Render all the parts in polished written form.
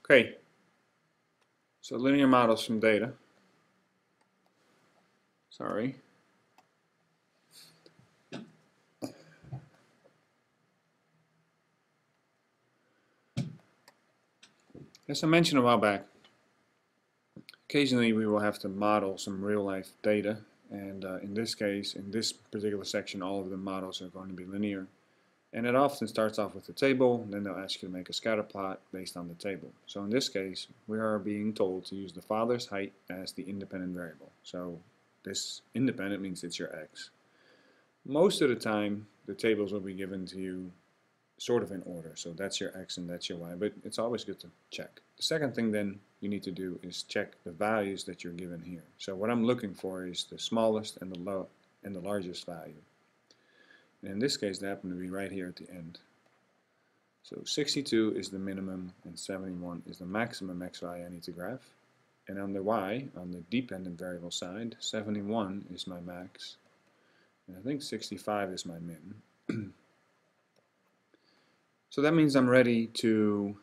Okay, so linear models from data. Sorry. As I mentioned a while back, occasionally we will have to model some real-life data, and in this case, in this particular section, all of the models are going to be linear. And it often starts off with a table, and then they'll ask you to make a scatter plot based on the table. So in this case, we are being told to use the father's height as the independent variable. So this independent means it's your x. Most of the time, the tables will be given to you sort of in order. So that's your x and that's your y, but it's always good to check. The second thing then you need to do is check the values that you're given here. So what I'm looking for is the smallest and the largest value. And in this case, they happen to be right here at the end. So 62 is the minimum and 71 is the maximum x value I need to graph. And on the y, on the dependent variable side, 71 is my max. And I think 65 is my min. So that means I'm ready to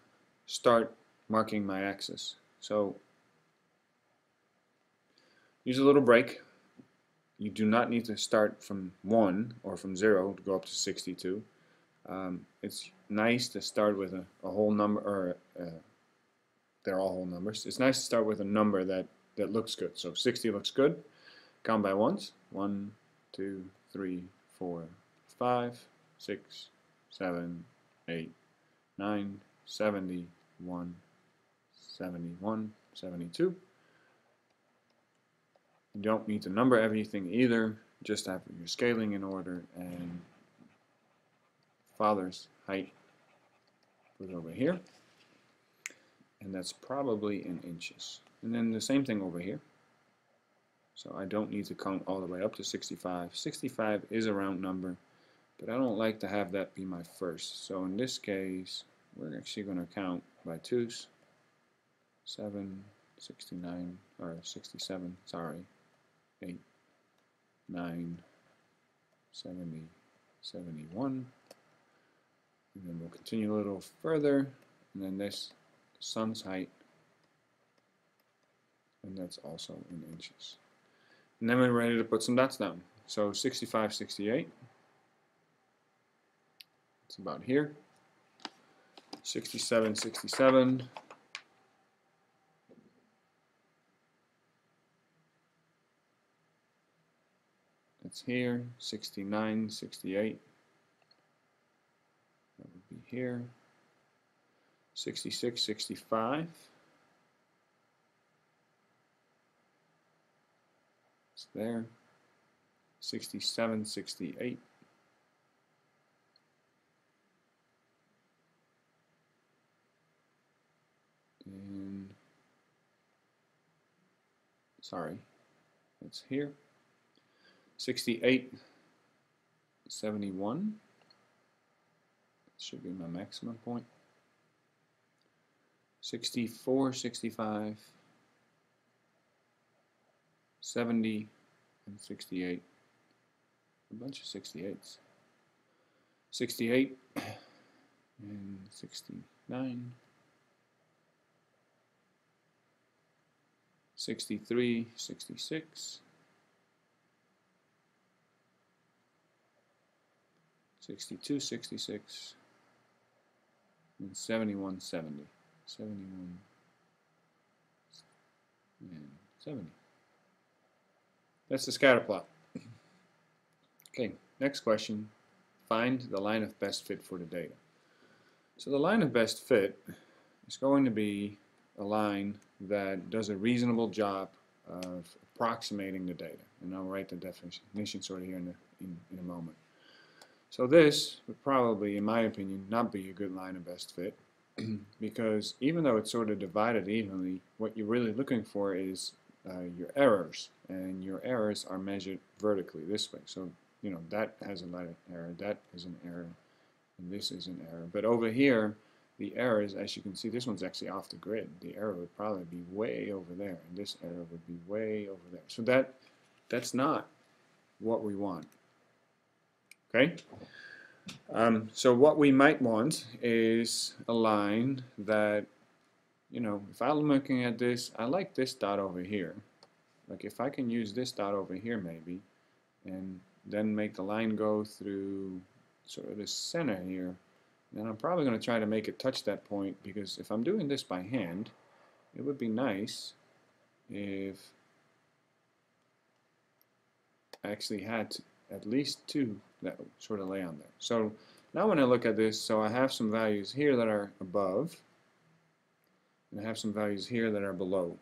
start marking my axis. So use a little break. You do not need to start from 1 or from 0 to go up to 62. It's nice to start with a whole number, or they're all whole numbers. It's nice to start with a number that looks good. So 60 looks good. Count by ones. 1, 2, 3, 4, 5, 6, 7, 8, 9, 71, 71, 72. You don't need to number everything either, just have your scaling in order, and father's height, put it over here, and that's probably in inches. And then the same thing over here. So I don't need to count all the way up to 65. 65 is a round number, but I don't like to have that be my first. So in this case, we're actually going to count by twos. 7, 69, or 67, sorry. 8, 9, 70, 71. And then we'll continue a little further, and then this sun's height, and that's also in inches. And then we're ready to put some dots down. So 65, 68. It's about here. 67, 67. It's here. 69, 68. That would be here. 66, 65. It's there. 67, 68. And sorry, it's here. 68, 71. That should be my maximum point. 64, 65, 70, and 68. A bunch of 68s. 68 and 69. 63, 66. 62, 66, and 71, 70. 71 and 70. That's the scatter plot. Okay, next question. Find the line of best fit for the data. So the line of best fit is going to be a line that does a reasonable job of approximating the data. And I'll write the definition sort of here in a moment. So this would probably, in my opinion, not be a good line of best fit because even though it's sort of divided evenly, what you're really looking for is your errors, and your errors are measured vertically this way. So, you know, that has a line of error, that is an error, and this is an error. But over here, the errors, as you can see, this one's actually off the grid. The error would probably be way over there, and this error would be way over there. So that's not what we want. Okay? So what we might want is a line that you know, if I'm looking at this, I like this dot over here. Like if I can use this dot over here maybe, and then make the line go through sort of the center here, then I'm probably going to try to make it touch that point, because if I'm doing this by hand, it would be nice if I actually had at least two that sort of lay on there. So now when I look at this, so I have some values here that are above, and I have some values here that are below.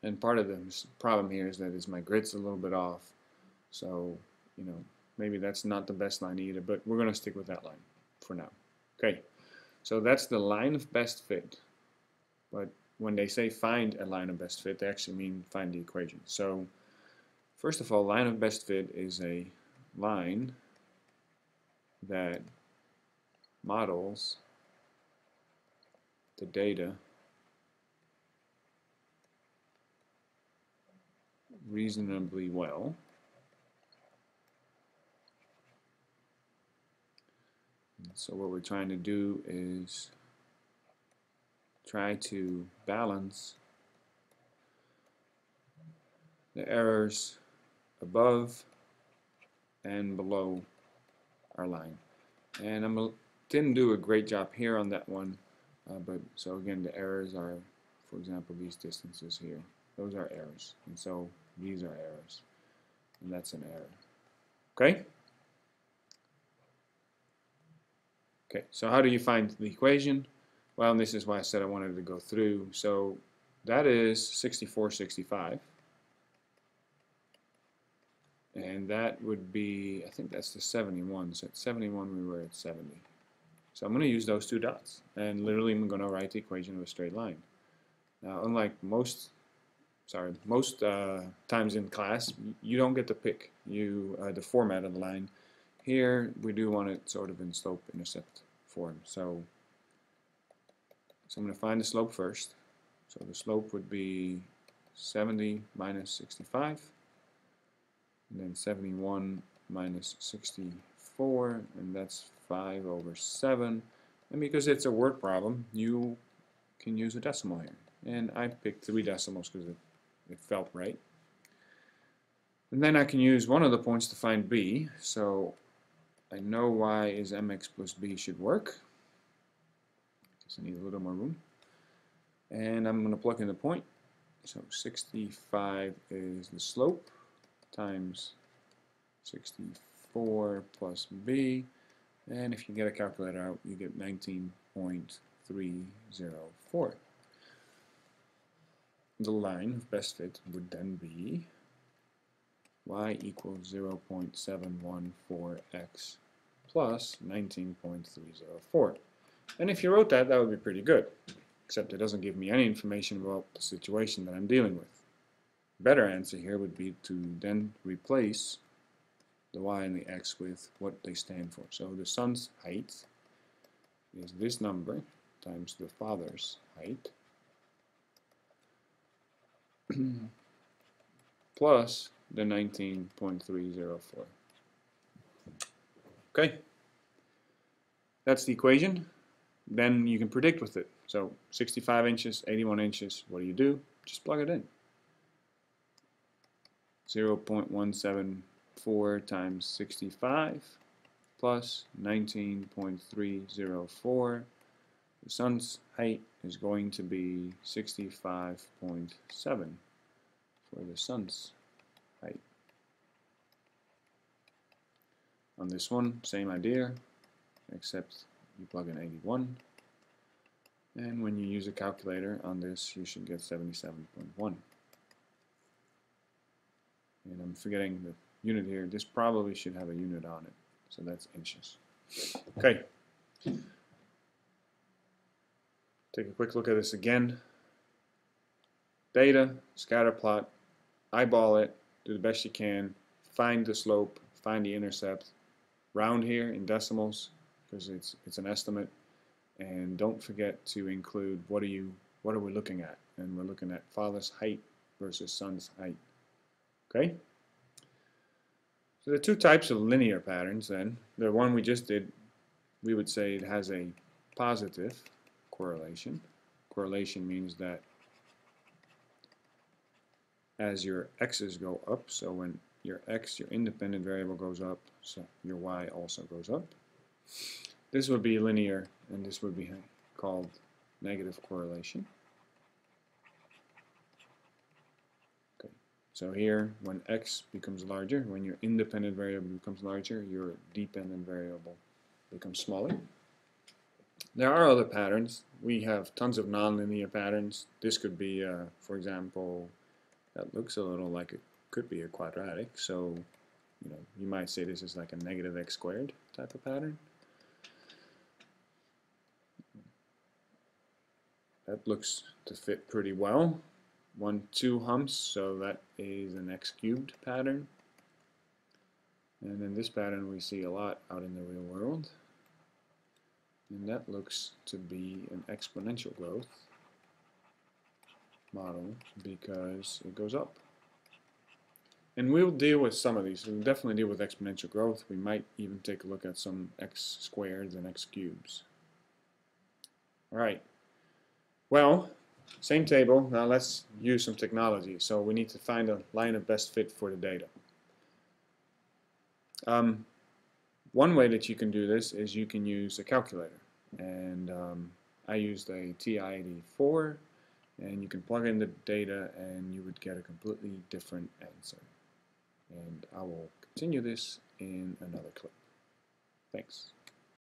And part of the problem here is that my grid's a little bit off. So, you know, maybe that's not the best line either, but we're going to stick with that line for now. Okay, so that's the line of best fit. But when they say find a line of best fit, they actually mean find the equation. So first of all, line of best fit is a line that models the data reasonably well. So what we're trying to do is try to balance the errors above and below our line. And I didn't do a great job here on that one, but so again, the errors are, for example, these distances here. Those are errors, and so these are errors, and that's an error. Okay? Okay, so how do you find the equation? Well, and this is why I said I wanted to go through. So that is 6465. And that would be, I think that's the 71. So at 71 we were at 70. So I'm going to use those two dots. And literally I'm going to write the equation of a straight line. Now, unlike most times in class, you don't get to pick the format of the line. Here we do want it sort of in slope-intercept form. So I'm going to find the slope first. So the slope would be 70 minus 65, and then 71 minus 64, and that's 5 over 7. And because it's a word problem, you can use a decimal here. And I picked 3 decimals because it felt right. And then I can use one of the points to find b. So I know y is mx plus b should work. Just need a little more room. And I'm going to plug in the point. So 65 is the slope times 64 plus b. And if you get a calculator out, you get 19.304. The line of best fit would then be y equals 0.714x plus 19.304. And if you wrote that, that would be pretty good, except it doesn't give me any information about the situation that I'm dealing with. The better answer here would be to then replace the y and the x with what they stand for. So the son's height is this number times the father's height plus the 19.304. Okay, that's the equation. Then you can predict with it. So 65 inches, 81 inches, what do? Just plug it in. 0.174 times 65 plus 19.304. The sun's height is going to be 65.7 for the sun's height. On this one, same idea, except you plug in 81. And when you use a calculator on this, you should get 77.1. And I'm forgetting the unit here. This probably should have a unit on it. So that's inches. Okay. Take a quick look at this again. Data, scatter plot, eyeball it, do the best you can, find the slope, find the intercept, round here in decimals because it's an estimate, and don't forget to include what are we looking at, and we're looking at father's height versus son's height. Okay? So the two types of linear patterns then, the one we just did, we would say it has a positive correlation. Correlation means that as your x's go up, so when your x, your independent variable, goes up, so your y also goes up. This would be linear, and this would be called negative correlation. Okay. So here, when x becomes larger, when your independent variable becomes larger, your dependent variable becomes smaller. There are other patterns. We have tons of nonlinear patterns. This could be, for example, that looks a little like it could be a quadratic. So, you might say this is like a negative x squared type of pattern. That looks to fit pretty well. 1, 2 humps, so that is an x cubed pattern. And then this pattern we see a lot out in the real world. And that looks to be an exponential growth model because it goes up. And we'll deal with some of these. We'll definitely deal with exponential growth. We might even take a look at some x squareds and x cubes. Alright. Well, same table. Now let's use some technology. So we need to find a line of best fit for the data. One way that you can do this is you can use a calculator. And I used a TI-84, and you can plug in the data and you would get a completely different answer. And I will continue this in another clip. Thanks.